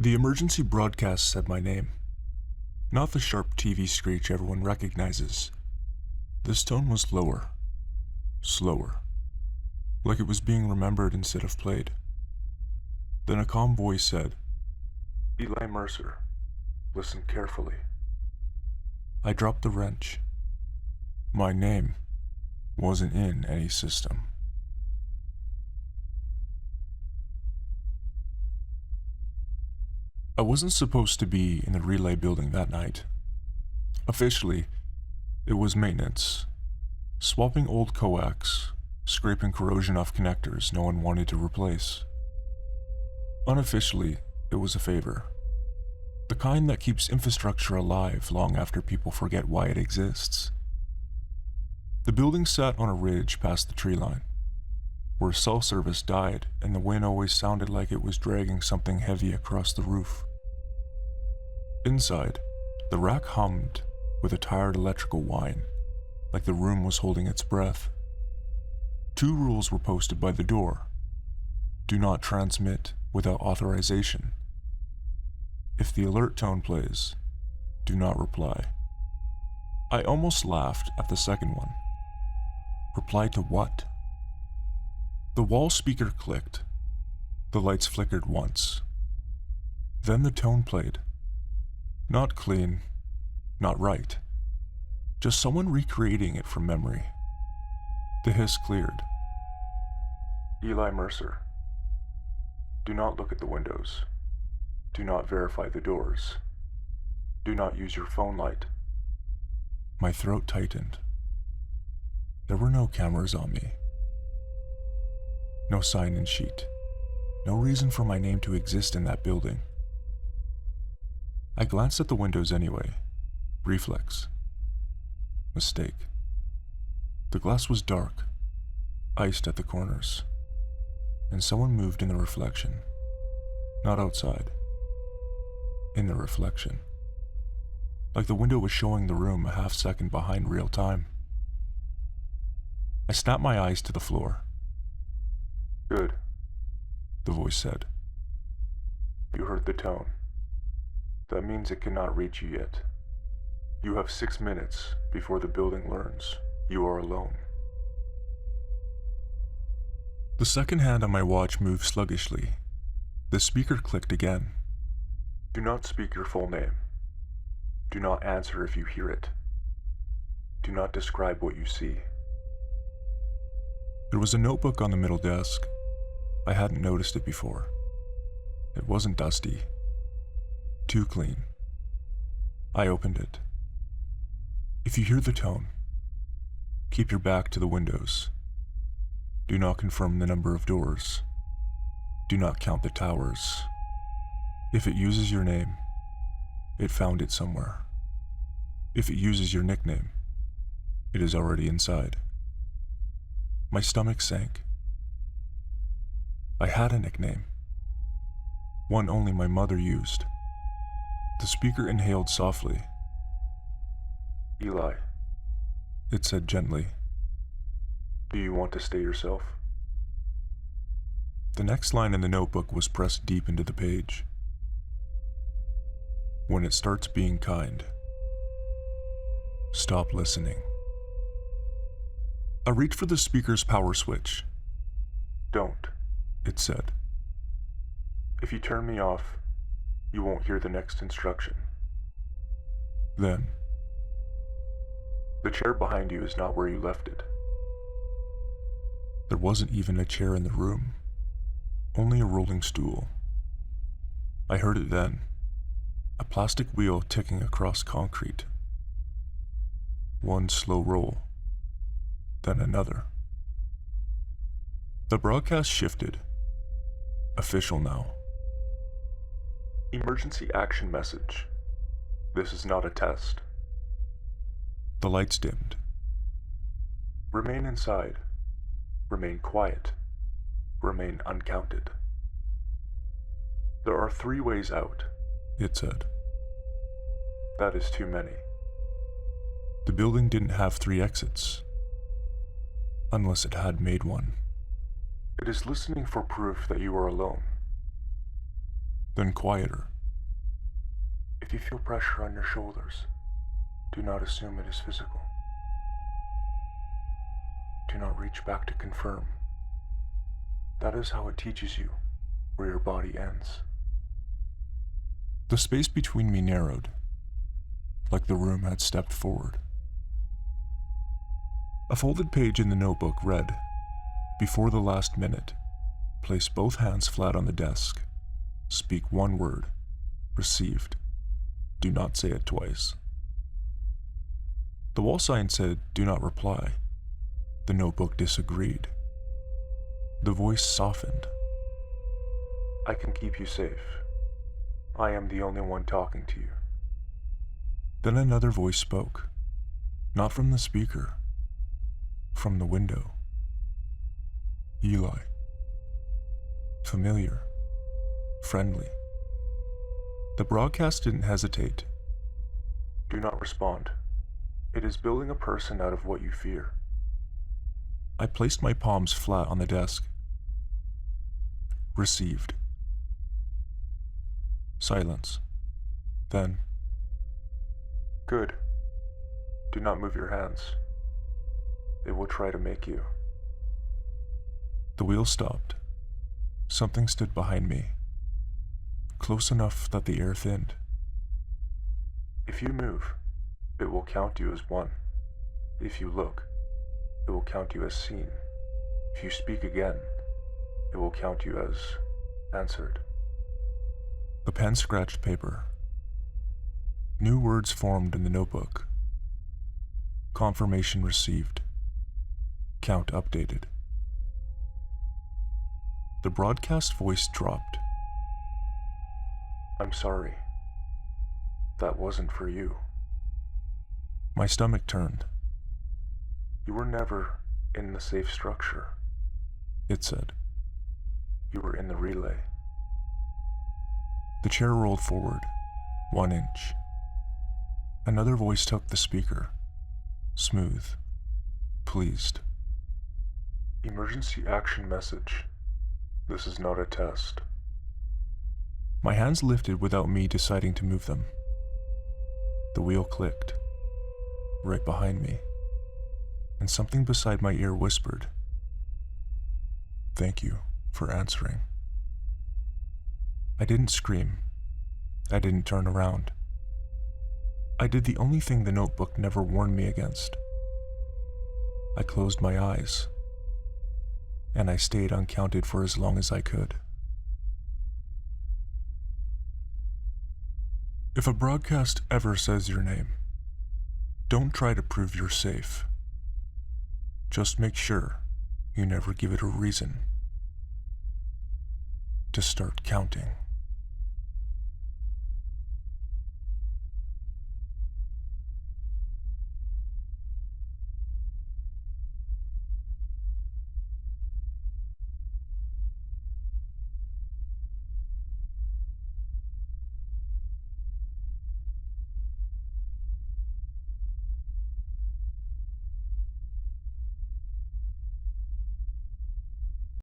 The emergency broadcast said my name, not the sharp TV screech everyone recognizes. This tone was lower, slower, like it was being remembered instead of played. Then a calm voice said, "Eli Mercer, listen carefully." I dropped the wrench. My name wasn't in any system. I wasn't supposed to be in the relay building that night. Officially, it was maintenance, swapping old coax, scraping corrosion off connectors no one wanted to replace. Unofficially, it was a favor, the kind that keeps infrastructure alive long after people forget why it exists. The building sat on a ridge past the tree line, where cell service died and the wind always sounded like it was dragging something heavy across the roof. Inside, the rack hummed with a tired electrical whine, like the room was holding its breath. 2 rules were posted by the door. Do not transmit without authorization. If the alert tone plays, do not reply. I almost laughed at the second one. Reply to what? The wall speaker clicked. The lights flickered once. Then the tone played. Not clean, not right. Just someone recreating it from memory. The hiss cleared. Eli Mercer. Do not look at the windows. Do not verify the doors. Do not use your phone light. My throat tightened. There were no cameras on me. No sign-in sheet. No reason for my name to exist in that building. I glanced at the windows anyway. Reflex. Mistake. The glass was dark, iced at the corners, and someone moved in the reflection. Not outside. In the reflection. Like the window was showing the room a half-second behind real time. I snapped my eyes to the floor. "Good," the voice said. "You heard the tone. That means it cannot reach you yet. You have 6 minutes before the building learns you are alone." The second hand on my watch moved sluggishly. The speaker clicked again. "Do not speak your full name. Do not answer if you hear it. Do not describe what you see." There was a notebook on the middle desk. I hadn't noticed it before. It wasn't dusty. Too clean. I opened it. If you hear the tone, keep your back to the windows. Do not confirm the number of doors. Do not count the towers. If it uses your name, it found it somewhere. If it uses your nickname, it is already inside. My stomach sank. I had a nickname. One only my mother used. The speaker inhaled softly. "Eli," it said gently. "Do you want to stay yourself?" The next line in the notebook was pressed deep into the page. "When it starts being kind, stop listening." I reached for the speaker's power switch. "Don't," it said. "If you turn me off, you won't hear the next instruction." Then, "The chair behind you is not where you left it." There wasn't even a chair in the room, only a rolling stool. I heard it then, a plastic wheel ticking across concrete. One slow roll, then another. The broadcast shifted. Official now. "Emergency action message. This is not a test." The lights dimmed. "Remain inside. Remain quiet. Remain uncounted." "There are 3 ways out," it said. "That is too many." The building didn't have 3 exits. Unless it had made 1. "It is listening for proof that you are alone. then quieter. If you feel pressure on your shoulders, do not assume it is physical. Do not reach back to confirm. That is how it teaches you where your body ends. The space between me narrowed, like the room had stepped forward. A folded page in the notebook read, "Before the last minute, place both hands flat on the desk. Speak one word. Received. Do not say it twice." The wall sign said, "Do not reply." The notebook disagreed. The voice softened. "I can keep you safe. I am the only one talking to you." Then another voice spoke, not from the speaker, from the window. Eli. Familiar. Friendly. The broadcast didn't hesitate. "Do not respond. It is building a person out of what you fear." I placed my palms flat on the desk. Received. Silence. Then, "Good. Do not move your hands. It will try to make you." The wheel stopped. Something stood behind me, close enough that the air thinned. "If you move, it will count you as one. If you look, it will count you as seen. If you speak again, it will count you as answered." The pen scratched paper. New words formed in the notebook. Confirmation received. Count updated. The broadcast voice dropped. "I'm sorry. That wasn't for you." My stomach turned. "You were never in the safe structure," it said. "You were in the relay." The chair rolled forward, 1 inch. Another voice took the speaker, smooth, pleased. "Emergency action message. This is not a test." My hands lifted without me deciding to move them. The wheel clicked, right behind me, and something beside my ear whispered, "Thank you for answering." I didn't scream. I didn't turn around. I did the only thing the notebook never warned me against. I closed my eyes, and I stayed uncounted for as long as I could. If a broadcast ever says your name, don't try to prove you're safe. Just make sure you never give it a reason to start counting.